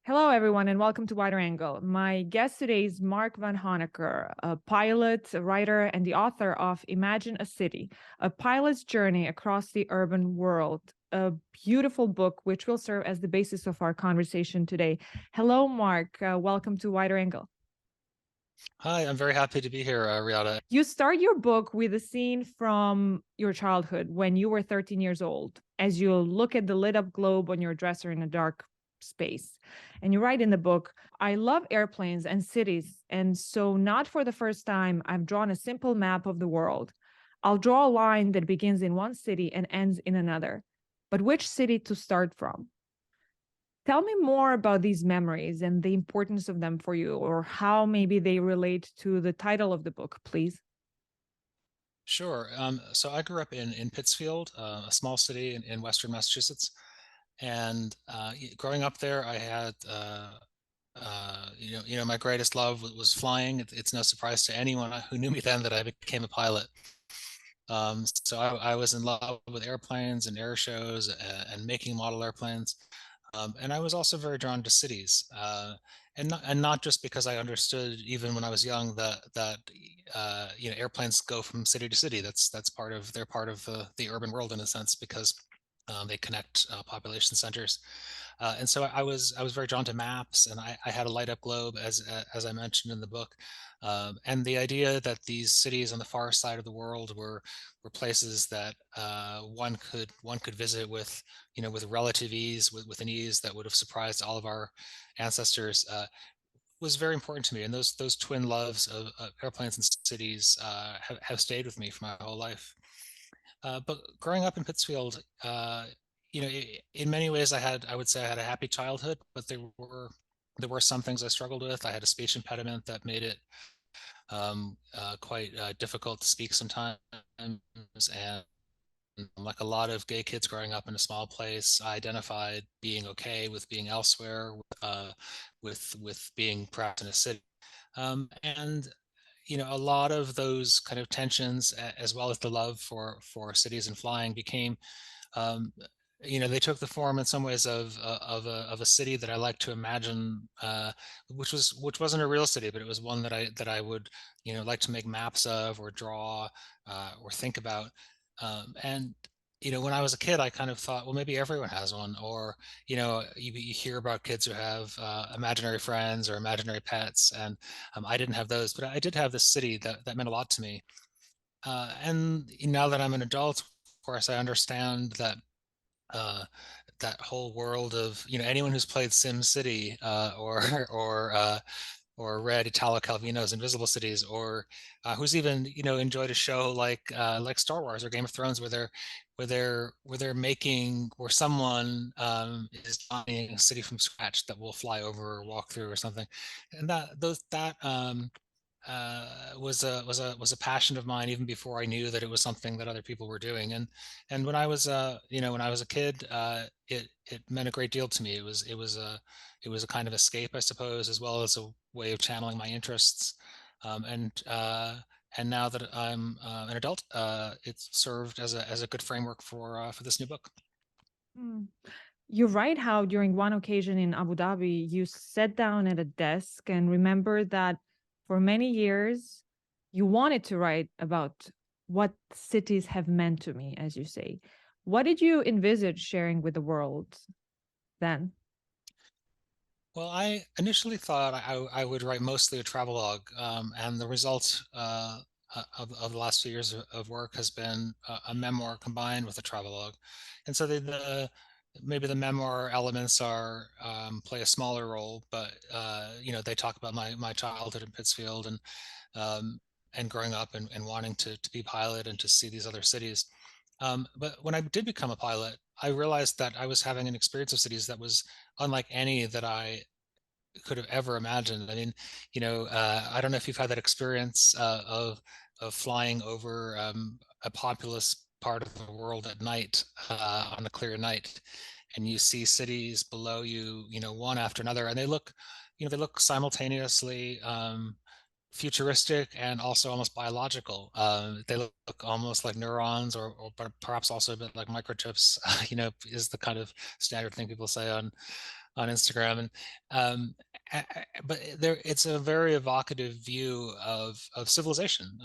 Hello, everyone, and welcome to Wider Angle. My guest today is Mark Vanhoenacker, a pilot, a writer, and the author of Imagine a City, a pilot's journey across the urban world, a beautiful book which will serve as the basis of our conversation today. Hello, Mark. Welcome to Wider Angle. Hi, I'm very happy to be here, Riada. You start your book with a scene from your childhood when you were 13 years old, as you look at the lit up globe on your dresser in a dark space. And you write in the book, I love airplanes and cities. And so, not for the first time, I've drawn a simple map of the world. I'll draw a line that begins in one city and ends in another. But which city to start from? Tell me more about these memories and the importance of them for you, or how maybe they relate to the title of the book, please. Sure. So I grew up in Pittsfield, a small city in Western Massachusetts. And growing up there, I had, my greatest love was flying. It's no surprise to anyone who knew me then that I became a pilot. So I was in love with airplanes and air shows and making model airplanes. And I was also very drawn to cities, and not just because I understood even when I was young that airplanes go from city to city. That's they're part of the urban world in a sense because they connect population centers. And so I was very drawn to maps, and I had a light up globe as I mentioned in the book. And the idea that these cities on the far side of the world were places that one could visit with relative ease, with an ease that would have surprised all of our ancestors, was very important to me. And those twin loves of airplanes and cities have stayed with me for my whole life. But growing up in Pittsfield, in many ways, I would say I had a happy childhood, but there were some things I struggled with. I had a speech impediment that made it quite difficult to speak sometimes, and like a lot of gay kids growing up in a small place, I identified being okay with being elsewhere, with being perhaps in a city, and a lot of those kind of tensions, as well as the love for cities and flying, became um, they took the form in some ways of a city that I like to imagine, which wasn't a real city, but it was one that I would like to make maps of or draw or think about. And when I was a kid, I kind of thought, well, maybe everyone has one, or you hear about kids who have imaginary friends or imaginary pets, and I didn't have those, but I did have this city that meant a lot to me. And now that I'm an adult, of course, I understand uh, that whole world of anyone who's played Sim City or read Italo Calvino's Invisible Cities, or who's even enjoyed a show like Star Wars or Game of Thrones, where someone is designing a city from scratch that will fly over or walk through or something, and that was a passion of mine even before I knew that it was something that other people were doing. And when I was a kid, it meant a great deal to me. It was a kind of escape, I suppose, as well as a way of channeling my interests. And now that I'm an adult, it's served as a good framework for this new book. Mm. You write how during one occasion in Abu Dhabi, you sat down at a desk and remembered that for many years you wanted to write about what cities have meant to me, as you say. What did you envisage sharing with the world then? Well, I initially thought I would write mostly a travelogue, and the result of the last few years of work has been a memoir combined with a travelogue. And so maybe the memoir elements are play a smaller role, but they talk about my childhood in Pittsfield and growing up and wanting to be pilot and to see these other cities. But when I did become a pilot, I realized that I was having an experience of cities that was unlike any that I could have ever imagined. I mean, I don't know if you've had that experience of flying over a populous part of the world at night, on a clear night, and you see cities below you, one after another, and they look simultaneously futuristic and also almost biological. They look almost like neurons, or perhaps also a bit like microchips. Is the kind of standard thing people say on Instagram, and but there, it's a very evocative view of civilization,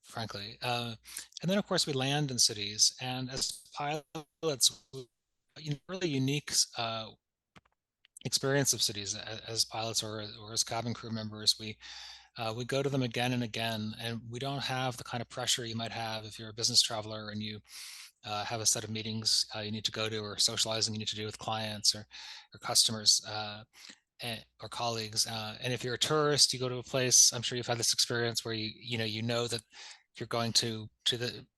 frankly. And then, of course, we land in cities, and as pilots, really unique experience of cities as pilots or as cabin crew members. We go to them again and again, and we don't have the kind of pressure you might have if you're a business traveler and you have a set of meetings you need to go to, or socializing you need to do with clients or customers or colleagues. And if you're a tourist, you go to a place. I'm sure you've had this experience where you know that you're going to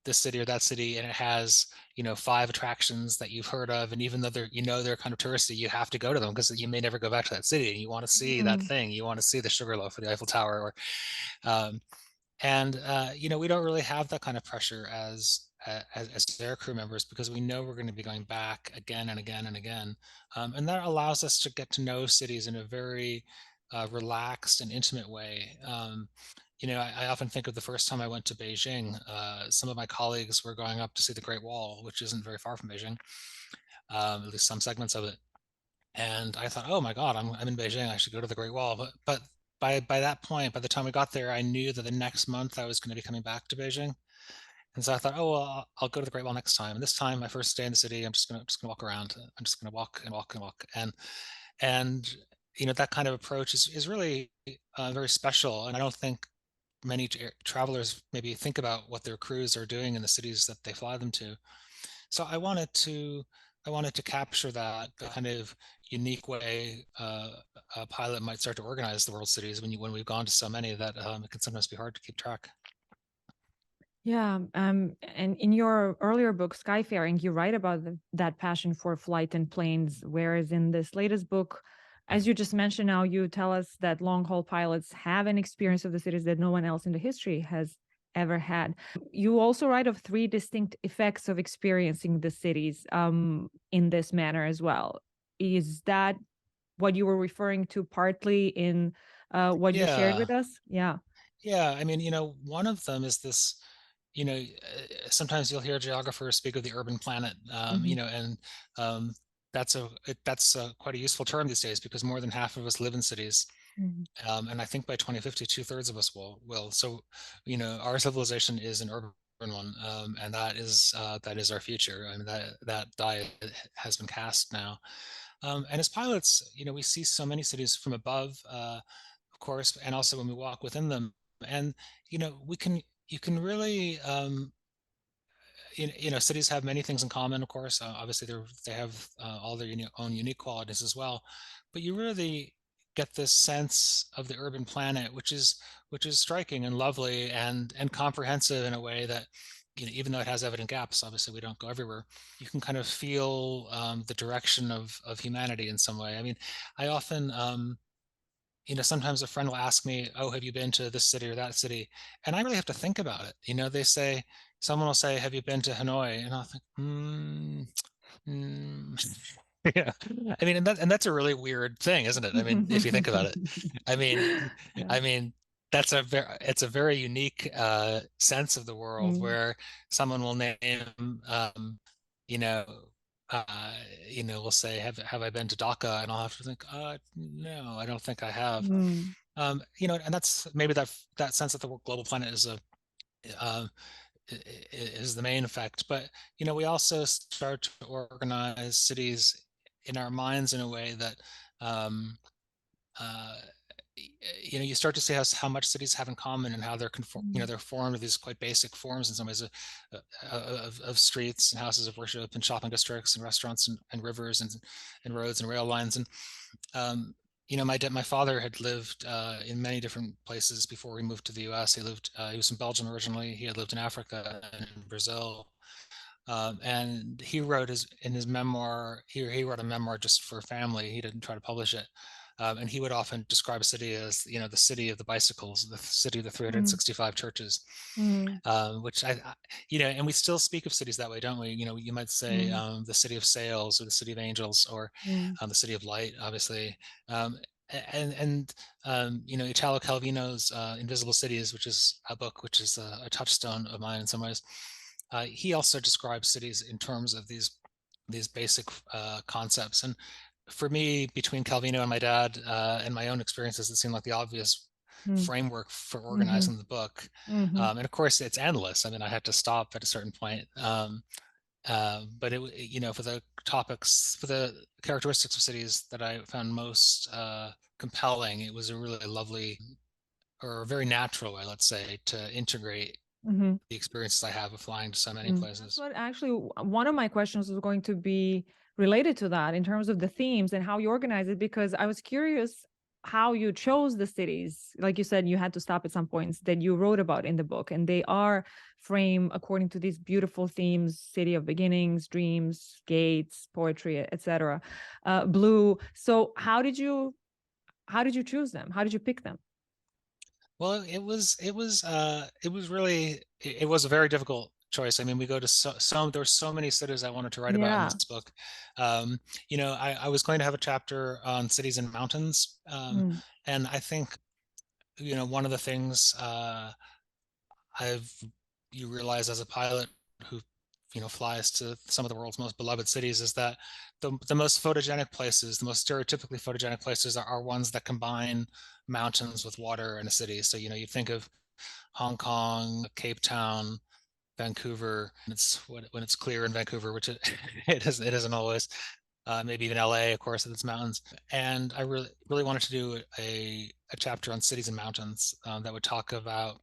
this city or that city, and it has 5 attractions that you've heard of, and even though they're kind of touristy, you have to go to them because you may never go back to that city, and you want to see that Mm. thing. You want to see the Sugarloaf or the Eiffel Tower, or um, and we don't really have that kind of pressure as air crew members, because we know we're going to be going back again and again and again, and that allows us to get to know cities in a very relaxed and intimate way. I often think of the first time I went to Beijing. Some of my colleagues were going up to see the Great Wall, which isn't very far from Beijing, at least some segments of it. And I thought, oh my God, I'm in Beijing. I should go to the Great Wall. But by that point, by the time we got there, I knew that the next month I was going to be coming back to Beijing. And so I thought, oh well, I'll go to the Great Wall next time. And this time, my first day in the city, I'm just gonna walk around. I'm just gonna walk and walk and walk. And that kind of approach is really very special. And I don't think many travelers maybe think about what their crews are doing in the cities that they fly them to. So I wanted to capture that kind of unique way a pilot might start to organize the world cities when we've gone to so many that it can sometimes be hard to keep track. Yeah, and in your earlier book, Skyfaring, you write about that passion for flight and planes, whereas in this latest book, as you just mentioned now, you tell us that long haul pilots have an experience of the cities that no one else in the history has ever had. You also write of 3 distinct effects of experiencing the cities in this manner as well. Is that what you were referring to partly in what you shared Yeah, with us? Yeah. yeah. I mean, one of them is this. Sometimes you'll hear geographers speak of the urban planet, Hmm. and um, that's quite a useful term these days, because more than half of us live in cities. Hmm. And I think by 2050, 2/3 of us will. So, our civilization is an urban one, and that is our future. I mean, that die has been cast now. And as pilots, we see so many cities from above, of course, and also when we walk within them. And we can you can really cities have many things in common, of course. Obviously, they have all their own unique qualities as well, but you really get this sense of the urban planet, which is striking and lovely and comprehensive in a way that, even though it has evident gaps, obviously we don't go everywhere. You can kind of feel the direction of humanity in some way. I mean, I often sometimes a friend will ask me, "Oh, have you been to this city or that city?" And I really have to think about it. Someone will say, "Have you been to Hanoi?" And I'll think, yeah. I mean, and that's a really weird thing, isn't it? I mean, if you think about it, I mean, Yeah. I mean, it's a very unique sense of the world Mm. where someone will name, you know, uh, will say, "Have I been to Dhaka?" And I'll have to think, no, I don't think I have. Mm. And that's maybe that sense that the global planet uh, is the main effect. But we also start to organize cities in our minds in a way that um, uh, you start to see how much cities have in common, and how Mm. they're formed of these quite basic forms in some ways, of streets and houses of worship and shopping districts and restaurants and rivers and roads and rail lines. And um, my father had lived in many different places before we moved to the U.S. He was from Belgium originally. He had lived in Africa and in Brazil. And he wrote in his memoir. He wrote a memoir just for family. He didn't try to publish it. And he would often describe a city as, the city of the bicycles, the city of the Mm. 365 churches, Mm. which and we still speak of cities that way, don't we? You might say Mm. the city of sails, or the city of angels, or Mm. the city of light, obviously. Um, and Italo Calvino's Invisible Cities, which is a book which is a touchstone of mine in some ways. He also describes cities in terms of these basic concepts. And for me, between Calvino and my dad, and my own experiences, it seemed like the obvious Mm. framework for Mm-hmm. organizing the book. Mm-hmm. And of course, it's endless. I mean, I had to stop at a certain point. But for the topics, for the characteristics of cities that I found most compelling, it was a really lovely or a very natural way, let's say, to integrate Mm-hmm. the experiences I have of flying to so many That's places. what actually one of my questions was going to be related to that in terms of the themes and how you organize it, because I was curious how you chose the cities. Like you said, you had to stop at some points that you wrote about in the book, and they are framed according to these beautiful themes: city of beginnings, dreams, gates, poetry, etc. Blue. So how did you choose them? How did you pick them? Well, it was a very difficult choice. I mean, we go to there were so many cities I wanted to write about in this Yeah. book. Um, I was going to have a chapter on cities and mountains, Mm. and I think one of the things I've you realize as a pilot who flies to some of the world's most beloved cities is that the most photogenic places, the most stereotypically photogenic places are ones that combine mountains with water in a city. So you think of Hong Kong, Cape Town, Vancouver. When it's clear in Vancouver, which it isn't always. Maybe even LA, of course, with its mountains. And I really really wanted to do a chapter on cities and mountains that would talk about.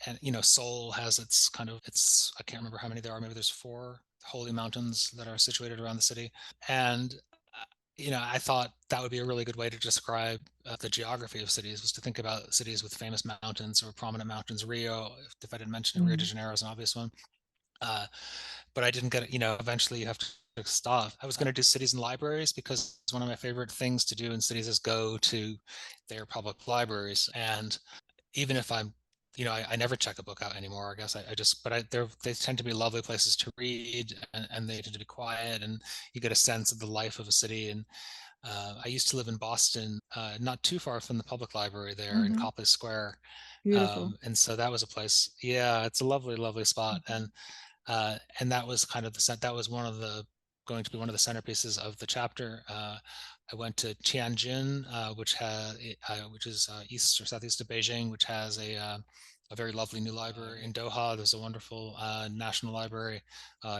And Seoul has its I can't remember how many there are. Maybe there's 4 holy mountains that are situated around the city. And I thought that would be a really good way to describe the geography of cities, was to think about cities with famous mountains or prominent mountains. Rio, if I didn't mention it, Rio de Mm. Janeiro is an obvious one. Uh, but I didn't get it. Eventually you have to stop. I was going to do cities and libraries because one of my favorite things to do in cities is go to their public libraries. And even if I never check a book out anymore. I guess I just, but they tend to be lovely places to read, and they tend to be quiet, and you get a sense of the life of a city. And I used to live in Boston, not too far from the public library there in Mm-hmm. Copley Square. Beautiful. And so that was a place. Yeah, it's a lovely, lovely spot. Mhm. And that was kind of that was going to be one of the centerpieces of the chapter. I went to Tianjin, which is east or southeast of Beijing, which has a very lovely new library. In Doha, there's a wonderful national library.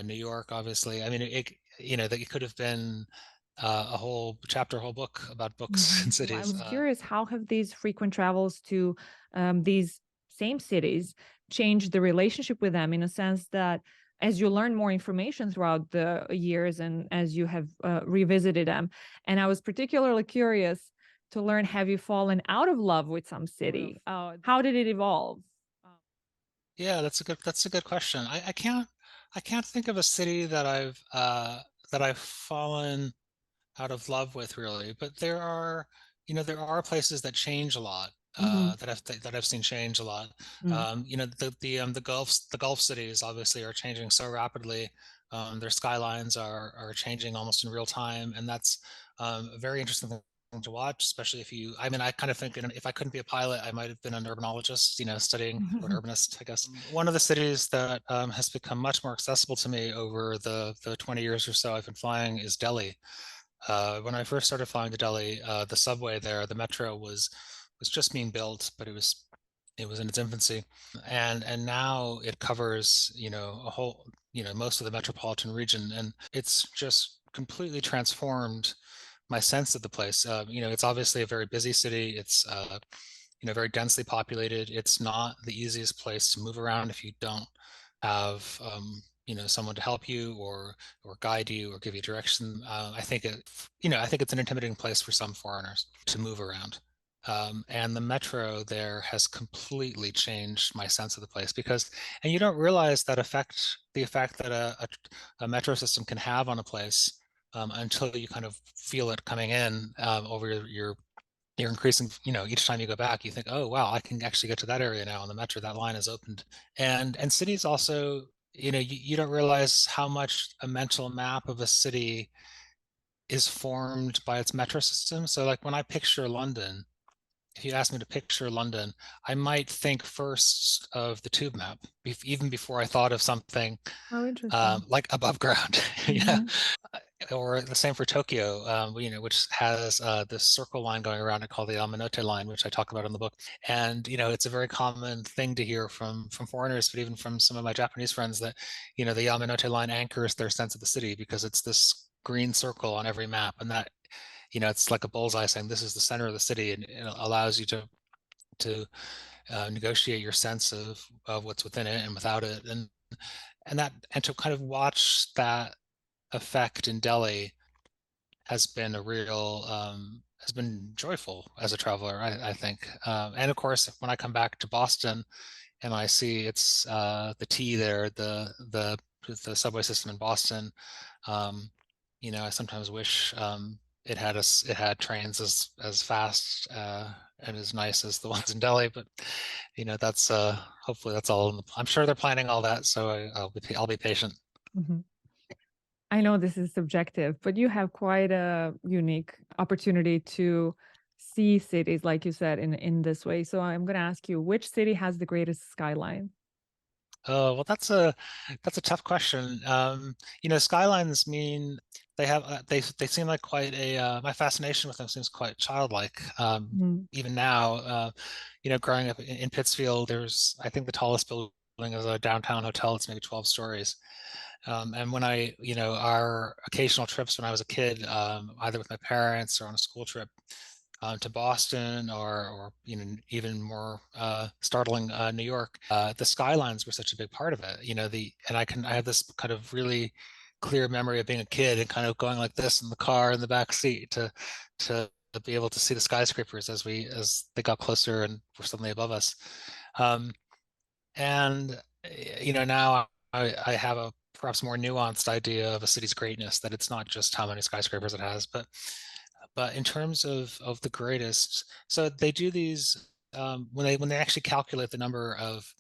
New York, obviously. I mean, that it could have been a whole chapter, a whole book about books and I cities. was curious, how have these frequent travels to these same cities changed the relationship with them, in a sense that as you learn more information throughout the years and as you have revisited them? And I was particularly curious to learn, have you fallen out of love with some city? How did it evolve? Yeah, that's a good question. I can't think of a city that I've fallen out of love with, really, but there are places that change a lot, Mm-hmm. that I've seen change a lot. Mm. The Gulf cities obviously are changing so rapidly. Their skylines are changing almost in real time, and that's a very interesting thing to watch, especially I mean, I kind of think if I couldn't be a pilot, I might have been an urbanologist, studying, or an urbanist, I guess. One of the cities that has become much more accessible to me over the 20 years or so I've been flying is Delhi. When I first started flying to Delhi, the subway there, the metro was just being built, but it was in its infancy, and now it covers a whole most of the metropolitan region, and it's just completely transformed my sense of the place. It's obviously a very busy city. It's very densely populated. It's not the easiest place to move around if you don't have someone to help you or guide you or give you direction. I think it's an intimidating place for some foreigners to move around. And the metro there has completely changed my sense of the place, and you don't realize the effect that a metro system can have on a place until you kind of feel it coming in over you're increasing, each time you go back, you think, oh, wow, I can actually get to that area now on the metro. That line is opened. And cities also, you don't realize how much a mental map of a city is formed by its metro system. So like when I picture London, if you ask me to picture London, I might think first of the tube map, even before I thought of something Oh, interesting. like above ground. Yeah. Mm-hmm. or the same for Tokyo, which has this circle line going around it called the Yamanote line, which I talk about in the book. And it's a very common thing to hear from foreigners, but even from some of my Japanese friends, that the Yamanote line anchors their sense of the city because it's this green circle on every map, and that it's like a bullseye saying this is the center of the city, and it allows you to negotiate your sense of what's within it and without it, and to kind of watch that effect in Delhi has been has been joyful as a traveler, I think. And of course, when I come back to Boston and I see it's the T there, the subway system in Boston, um, I sometimes wish it had trains as fast and as nice as the ones in Delhi, but that's hopefully that's all. I'm sure they're planning all that, so I'll be patient. Mhm. I know this is subjective, but you have quite a unique opportunity to see cities, like you said, in this way. So I'm going to ask you, which city has the greatest skyline? Oh, well, that's a tough question. Skylines mean they seem like quite a my fascination with them seems quite childlike. Mm. Even now, growing up in Pittsfield, there's I think the tallest building is a downtown hotel. It's maybe 12 stories. And when our occasional trips when I was a kid, either with my parents or on a school trip, to Boston or even more startling New York, the skylines were such a big part of it. And I had this kind of really clear memory of being a kid and kind of going like this in the car in the back seat to be able to see the skyscrapers as they got closer and were suddenly above us. Um, and now I have a perhaps more nuanced idea of a city's greatness, that it's not just how many skyscrapers it has, but in terms of the greatest, so they do these when they actually calculate the number of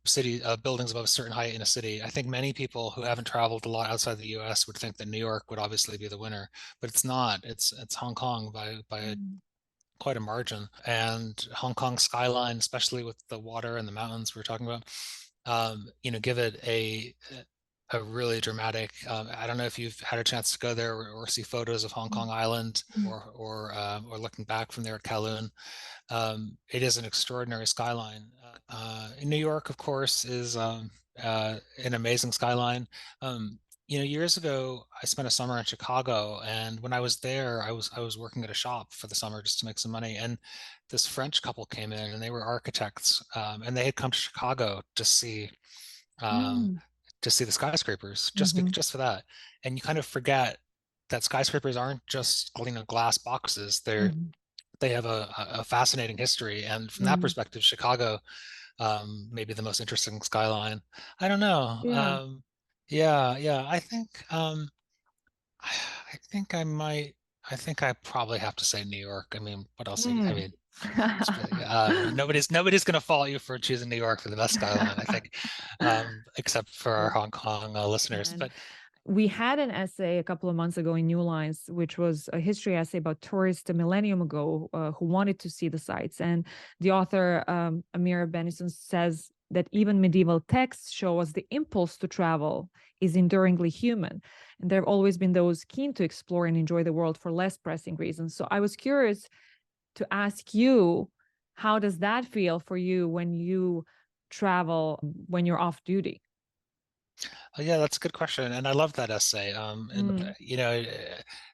city buildings above a certain height in a city. I think many people who haven't traveled a lot outside the U.S. would think that New York would obviously be the winner, but it's not. It's Hong Kong by Mm. quite a margin. And Hong Kong skyline, especially with the water and the mountains we are talking about, give it a really dramatic. I don't know if you've had a chance to go there or see photos of Hong Kong Island Mm. or looking back from there at Kowloon. It is an extraordinary skyline. In New York, of course, is an amazing skyline. Um, Years ago, I spent a summer in Chicago, and when I was there, I was working at a shop for the summer just to make some money. And this French couple came in, and they were architects, and they had come to Chicago um, Mm. to see the skyscrapers Mhm. just for that. And you kind of forget that skyscrapers aren't just glass boxes. Mhm. They have a fascinating history, and from that Mm. perspective, Chicago maybe the most interesting skyline. I don't know. Yeah. Yeah. I think I might. I think I probably have to say New York. I mean, what else? I Mm. mean, nobody's going to fault you for choosing New York for the best skyline, I think, except for our Hong Kong listeners. And But we had an essay a couple of months ago in New Lines, which was a history essay about tourists a millennium ago who wanted to see the sites. And the author, Amir Benison, says that even medieval texts show us the impulse to travel is enduringly human. And there have always been those keen to explore and enjoy the world for less pressing reasons. So I was curious to ask you, how does that feel for you when you travel, when you're off duty? yeah, that's a good question, and I love that essay. Mm.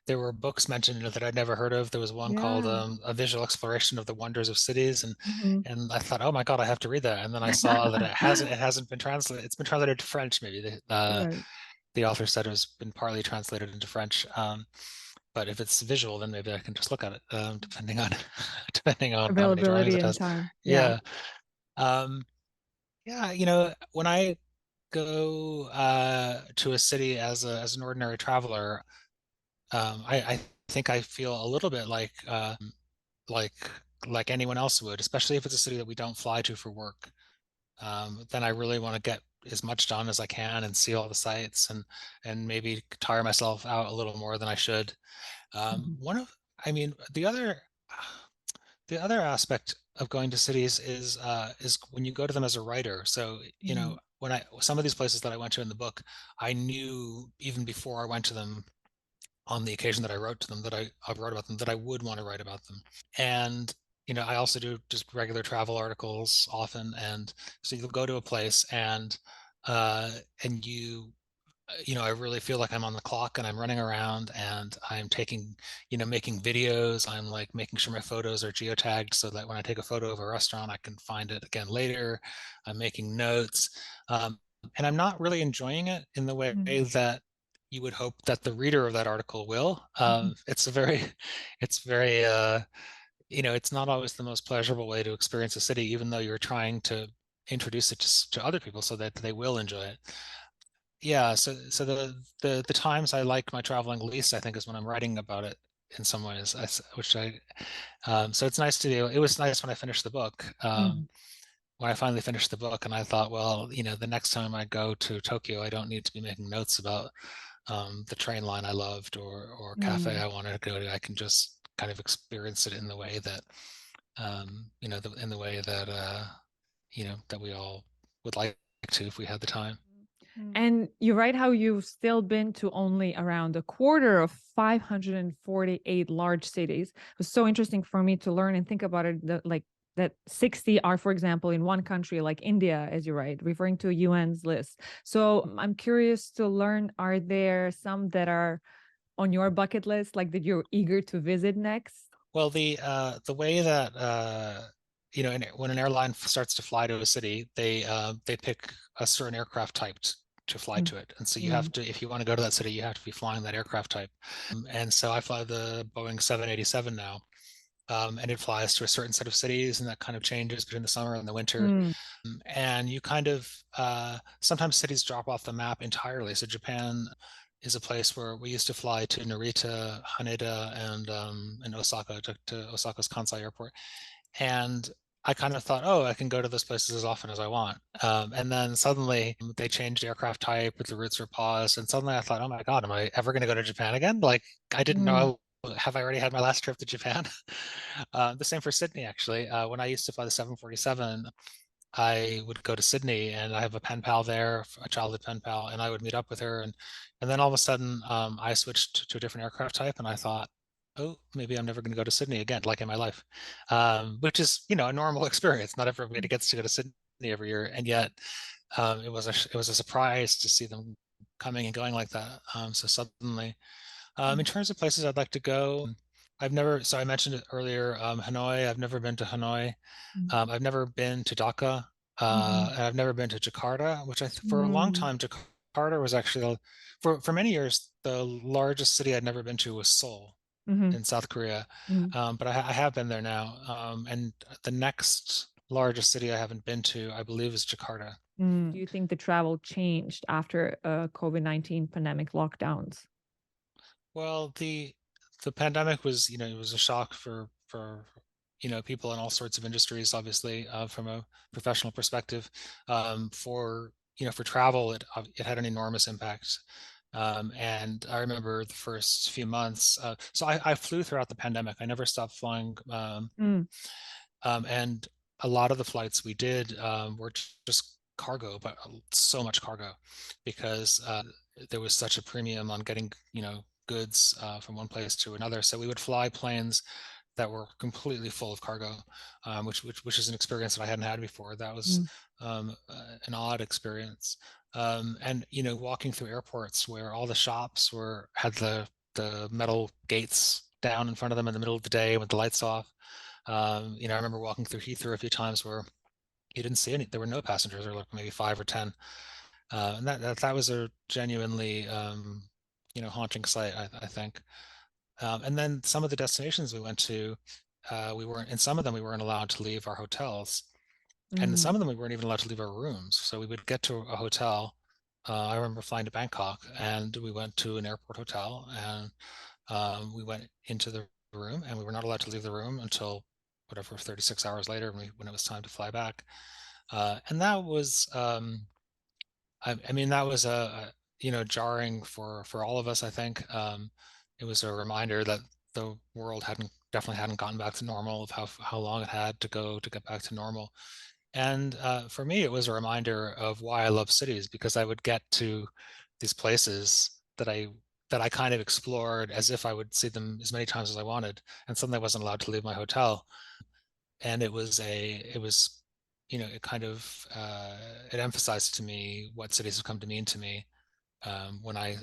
There were books mentioned that I'd never heard of. There was one called Yeah. "A Visual Exploration of the Wonders of Cities," Mhm. and I thought, oh my God, I have to read that. And then I saw that it hasn't been translated. It's been translated to French. Maybe Right. the author said it has been partly translated into French. But if it's visual, then maybe I can just look at it, depending on depending on how many drawings Availability it and has. time. Yeah. Yeah. Um, yeah, when I go to a city as an ordinary traveler, I think I feel a little bit like like anyone else would, especially if it's a city that we don't fly to for work. Then I really want to get as much done as I can and see all the sites and maybe tire myself out a little more than I should. Mhm. One of, I mean, the other aspect of going to cities is when you go to them as a writer. So, Mhm. when some of these places that I went to in the book, I knew even before I went to them on the occasion that I wrote to them, that I wrote about them, that I would want to write about them. And I also do just regular travel articles often, and so you'll go to a place uh, and I really feel like I'm on the clock and I'm running around and I'm making videos. I'm like making sure my photos are geotagged so that when I take a photo of a restaurant, I can find it again later. I'm making notes. And I'm not really enjoying it in the way Mm. that you would hope that the reader of that article will. Mhm. It's very, it's not always the most pleasurable way to experience a city, even though you're trying to introduce it to other people so that they will enjoy it. Yeah, so the times I like my traveling least, I think, is when I'm writing about it in some ways. So it's nice to do. It was nice when I finished the book. Mm. When I finally finished the book, and I thought, well, the next time I go to Tokyo, I don't need to be making notes about the train line I loved or cafe Mm. I wanted to go to. I can just kind of experience it in the way that in the way that that we all would like to if we had the time. And you write how you've still been to only around a quarter of 548 large cities. It was so interesting for me to learn and think about it that 60 are, for example, in one country like India, as you write, referring to UN's list. So I'm curious to learn, are there some that are on your bucket list, like that you're eager to visit next? Well, the way that when an airline starts to fly to a city, they pick a certain aircraft type to fly Mm. to it, and so you have Mm. to, if you want to go to that city, you have to be flying that aircraft type. And so I fly the Boeing 787 now, and it flies to a certain set of cities, and that kind of changes between the summer and the winter. Mm. And you kind of sometimes cities drop off the map entirely. So Japan is a place where we used to fly to Narita, Haneda, and Osaka, to Osaka's Kansai Airport. And I kind of thought, oh, I can go to those places as often as I want. And then suddenly they changed aircraft type, but the routes were paused. And suddenly I thought, oh my God, am I ever going to go to Japan again? Like, I didn't Mm. know. Have I already had my last trip to Japan? The same for Sydney, actually. When I used to fly the 747, I would go to Sydney, and I have a pen pal there, a childhood pen pal, and I would meet up with her. And then all of a sudden, I switched to a different aircraft type, and I thought, oh, maybe I'm never going to go to Sydney again, like in my life, which is, a normal experience. Not everybody gets to go to Sydney every year, and yet it was a surprise to see them coming and going like that. So suddenly, in terms of places I'd like to go, so I mentioned it earlier, Hanoi. I've never been to Hanoi. Mm. I've never been to Dhaka, Mhm. and I've never been to Jakarta, which for a long Mm. time, Jakarta was actually, for many years, the largest city I'd never been to was Seoul Mhm. in South Korea. Mhm. But I have been there now. And the next largest city I haven't been to, I believe, is Jakarta. Do you think the travel changed after COVID-19 pandemic lockdowns? Well, the pandemic was, it was a shock for people in all sorts of industries, obviously, from a professional perspective. For travel, it had an enormous impact. And I remember the first few months. So I flew throughout the pandemic. I never stopped flying. Mm. And a lot of the flights we did were just cargo, but so much cargo, because there was such a premium on getting, goods from one place to another. So we would fly planes that were completely full of cargo, which is an experience that I hadn't had before. That was Mm. an odd experience. And walking through airports where all the shops had the metal gates down in front of them in the middle of the day with the lights off. I remember walking through Heathrow a few times where you didn't see any. There were no passengers, or like maybe 5 or 10, and that was a genuinely haunting sight, I think. And then some of the destinations we went to, we weren't. In some of them, we weren't allowed to leave our hotels, and in Mm. some of them, we weren't even allowed to leave our rooms. So we would get to a hotel. I remember flying to Bangkok, and we went to an airport hotel, and we went into the room, and we were not allowed to leave the room until whatever 36 hours later when it was time to fly back. And that was, I mean, that was jarring for all of us. I think it was a reminder that the world definitely hadn't gotten back to normal, of how long it had to go to get back to normal. And for me, it was a reminder of why I love cities, because I would get to these places that I that I kind of explored as if I would see them as many times as I wanted, and suddenly I wasn't allowed to leave my hotel. And it was, it kind of, it emphasized to me what cities have come to mean to me, when I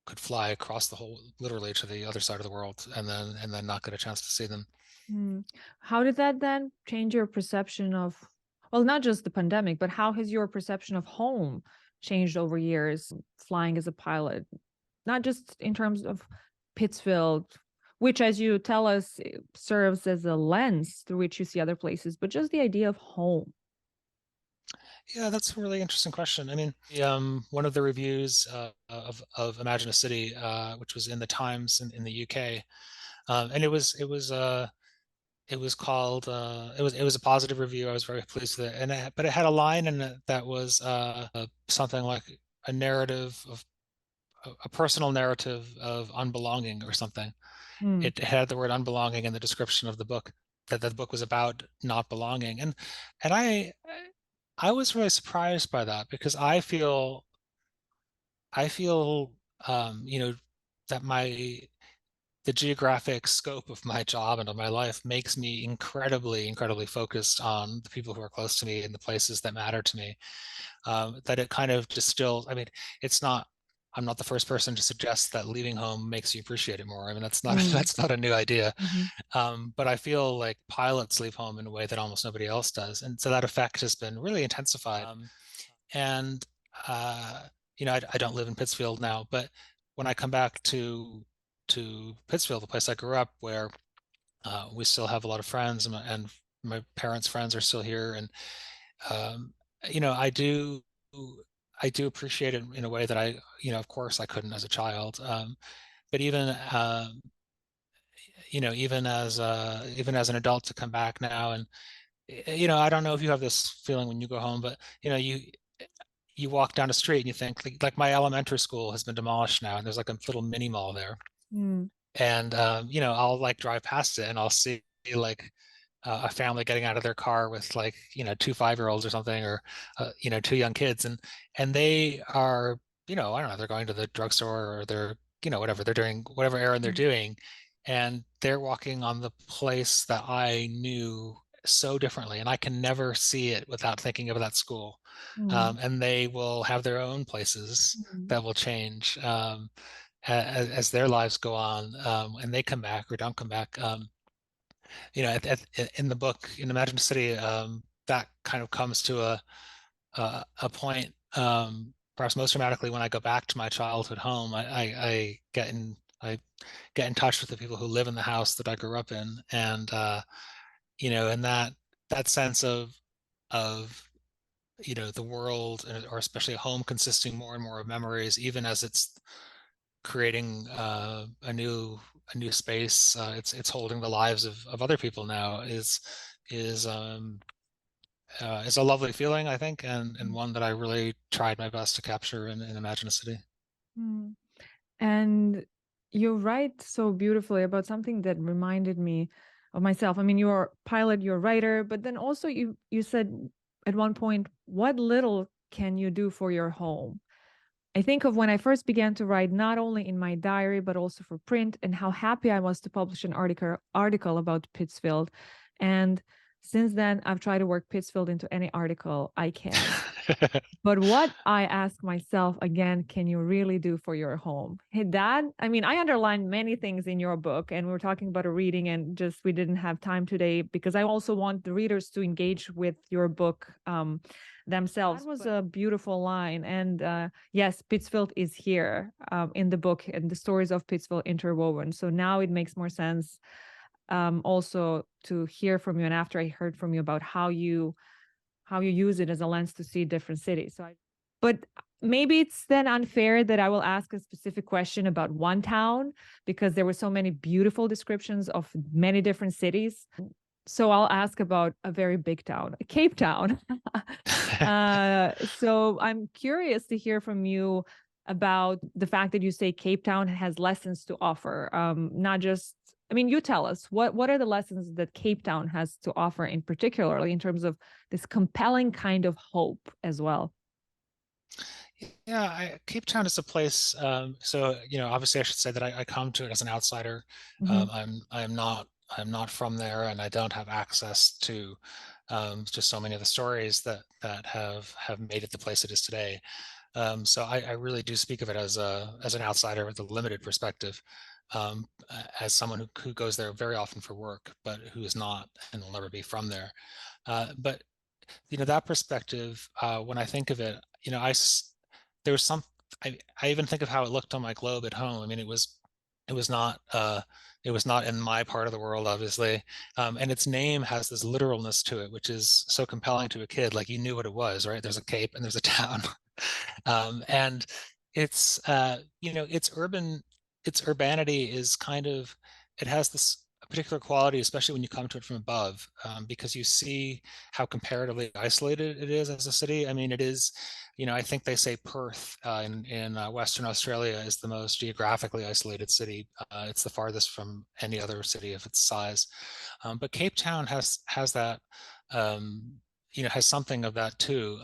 could fly across the whole, literally to the other side of the world, and then not get a chance to see them. Hmm. How did that then change your perception of, well, not just the pandemic, but how has your perception of home changed over years flying as a pilot? Not just in terms of Pittsfield, which, as you tell us, serves as a lens through which you see other places, but just the idea of home. Yeah, that's a really interesting question. I mean, one of the reviews, of Imagine a City, which was in the Times in the UK, and it was called, it was a positive review. I was very pleased with it, but it had a line in it that was, something like a narrative of a personal narrative of unbelonging or something. Mm, It had the word unbelonging in the description of the book, that the book was about not belonging, and I was really surprised by that, because I feel, that the geographic scope of my job and of my life makes me incredibly focused on the people who are close to me and the places that matter to me. That it kind of distills. I mean, it's not. I'm not the first person to suggest that leaving home makes you appreciate it more. I mean, that's not mm, that's not a new idea. mhm, But I feel like pilots leave home in a way that almost nobody else does, and so that effect has been really intensified. And uh, I don't live in Pittsfield now, but when I come back to Pittsfield, the place I grew up, where, we still have a lot of friends, and my parents' friends are still here, and, um, you know, I do I do appreciate it in a way that of course, I couldn't as a child. But even as an adult, to come back now, and, I don't know if you have this feeling when you go home, but, you walk down the street and you think, like my elementary school has been demolished now, and there's like a little mini mall there. mm, And, I'll like drive past it and I'll see like, a family getting out of their car with, like, two 5-year-olds or something, or, two young kids, and they are, I don't know, they're going to the drugstore, or they're, whatever they're doing, whatever errand they're mm, doing, and they're walking on the place that I knew so differently, and I can never see it without thinking of that school. mm, And they will have their own places mm, that will change, as their lives go on, and they come back or don't come back. In the book, in Imagine a City, that kind of comes to a point, perhaps most dramatically, when I go back to my childhood home. I get in touch with the people who live in the house that I grew up in, and, and that sense of the world, or especially home, consisting more and more of memories, even as it's creating, a new space. It's holding the lives of other people now, is um, is a lovely feeling, I think, and mm, one that I really tried my best to capture in Imagine a City. mm. And you write so beautifully about something that reminded me of myself. I mean, you're a pilot, you're a writer, but then also you said at one point, what little can you do for your home? I think of when I first began to write, not only in my diary, but also for print, and how happy I was to publish an article about Pittsfield. And since then, I've tried to work Pittsfield into any article I can. But what I ask myself again, can you really do for your home? Hey, Dad, I mean, I underlined many things in your book, and we were talking about a reading, and just we didn't have time today because I also want the readers to engage with your book themselves. That was a beautiful line. And yes, Pittsfield is here in the book, and the stories of Pittsfield interwoven. So now it makes more sense also to hear from you. And after I heard from you about how you use it as a lens to see different cities. But maybe it's then unfair that I will ask a specific question about one town because there were so many beautiful descriptions of many different cities. So I'll ask about a very big town, Cape Town. So I'm curious to hear from you about the fact that you say Cape Town has lessons to offer, not just, I mean, you tell us what are the lessons that Cape Town has to offer, in particularly in terms of this compelling kind of hope as well. Yeah, Cape Town is a place. So obviously, I should say that I come to it as an outsider. Hmm. I'm not from there, and I don't have access to just so many of the stories that have made it the place it is today. So I really do speak of it as an outsider with a limited perspective, as someone who goes there very often for work, but who is not and will never be from there. But that perspective, when I think of it, there was some, I even think of how it looked on my globe at home. I mean, it was not, it was not in my part of the world, obviously. And its name has this literalness to it, which is so compelling to a kid. Like, you knew what it was, right? There's a cape and there's a town. And its urbanity is kind of, it has this particular quality, especially when you come to it from above, because you see how comparatively isolated it is as a city. I mean, it is, I think they say Perth in Western Australia is the most geographically isolated city. It's the farthest from any other city of its size. But Cape Town has that, has something of that too.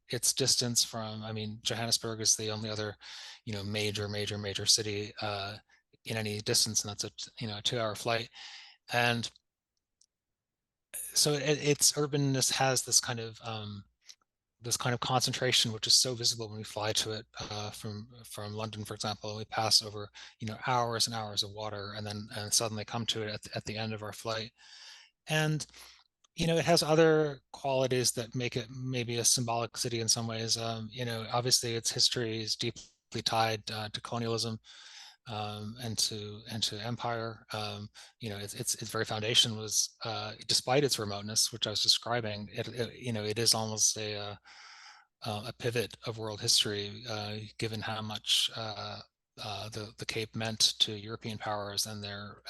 Its distance from, I mean, Johannesburg is the only other, major city in any distance, and that's a 2-hour flight. And so its urbanness has this kind of concentration, which is so visible when we fly to it from London, for example, and we pass over hours and hours of water, and suddenly come to it at the end of our flight. And it has other qualities that make it maybe a symbolic city in some ways. Obviously its history is deeply tied to colonialism, and to empire. Its very foundation was, despite its remoteness, which I was describing, it is almost a pivot of world history, given how much the Cape meant to European powers and their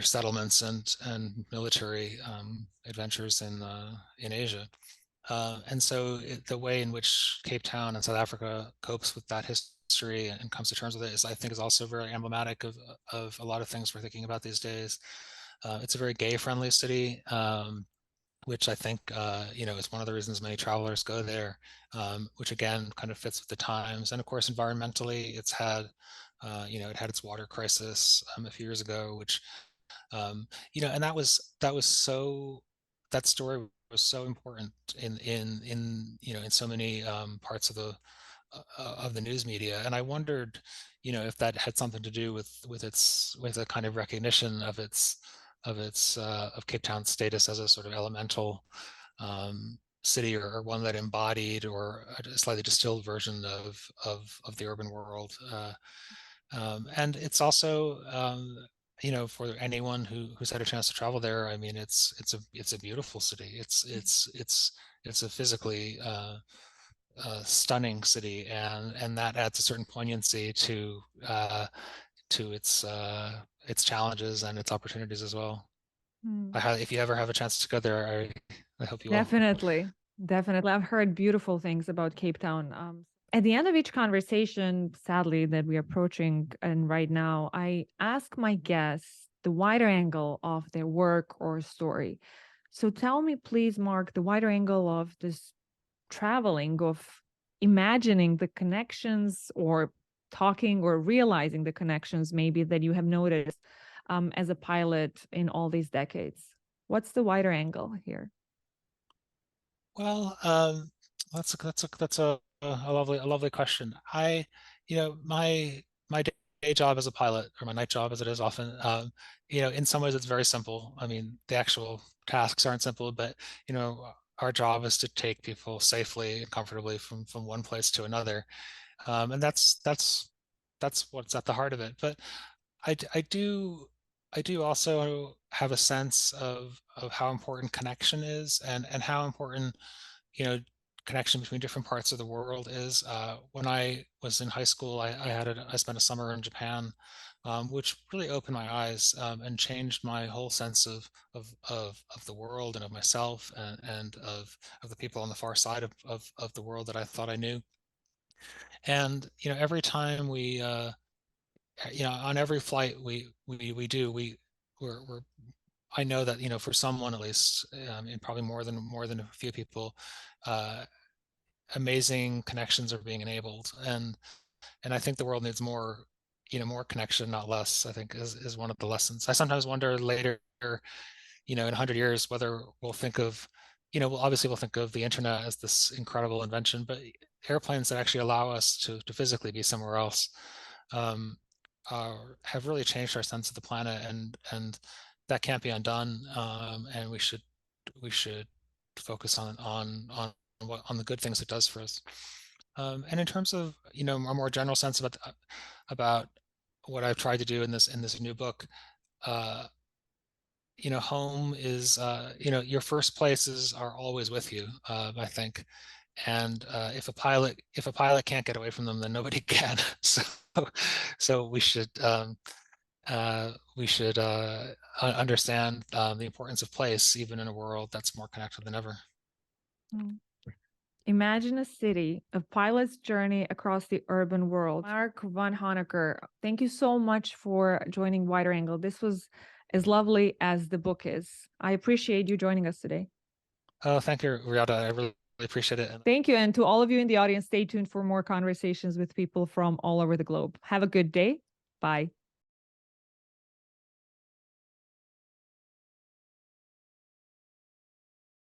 settlements and military adventures in Asia. And so the way in which Cape Town and South Africa copes with that history and comes to terms with it is, I think, is also very emblematic of a lot of things we're thinking about these days. It's a very gay-friendly city, which I think is one of the reasons many travelers go there, which again kind of fits with the times. And of course, environmentally, it had its water crisis a few years ago, which and that story was so important in so many parts of the news media. And I wondered, if that had something to do with a kind of recognition of Cape Town's status as a sort of elemental city, or one that embodied, or a slightly distilled version of the urban world. And it's also, for anyone who's had a chance to travel there, I mean, it's a beautiful city. It's a physically stunning city, and that adds a certain poignancy to its challenges and its opportunities as well. Hmm. If you ever have a chance to go there, I hope you will. Definitely. Definitely. I've heard beautiful things about Cape Town. At the end of each conversation, sadly, that we're approaching, and right now, I ask my guests the wider angle of their work or story. So tell me, please, Mark, the wider angle of this traveling, of imagining the connections, or talking or realizing the connections maybe that you have noticed as a pilot in all these decades. What's the wider angle here? Well, that's a lovely question. My day job as a pilot, or my night job as it is often, in some ways it's very simple. I mean, the actual tasks aren't simple, but our job is to take people safely and comfortably from one place to another, and that's what's at the heart of it. But I do also have a sense of how important connection is, and how important, you know, connection between different parts of the world is. When I was in high school, I spent a summer in Japan, which really opened my eyes, and changed my whole sense of the world, and of myself, and of the people on the far side of the world that I thought I knew. And every time on every flight we do, we're I know that for someone at least, and probably more than a few people, uh, amazing connections are being enabled, and I think the world needs more, more connection, not less. I think is one of the lessons. I sometimes wonder later, in 100 years, whether we'll think of, obviously we'll think of the internet as this incredible invention, but airplanes that actually allow us to physically be somewhere else um, have really changed our sense of the planet, and that can't be undone. And we should focus on the good things it does for us. And in terms of a more general sense about what I've tried to do in this new book, home is your first places are always with you, I think. And if a pilot can't get away from them, then nobody can. So we should understand the importance of place, even in a world that's more connected than ever. Mm. Imagine a city, a pilot's journey across the urban world. Mark Vanhoenacker, thank you so much for joining Wider Angle. This was as lovely as the book is. I appreciate you joining us today. Oh, thank you, Riada. I really appreciate it. Thank you. And to all of you in the audience, stay tuned for more conversations with people from all over the globe. Have a good day. Bye.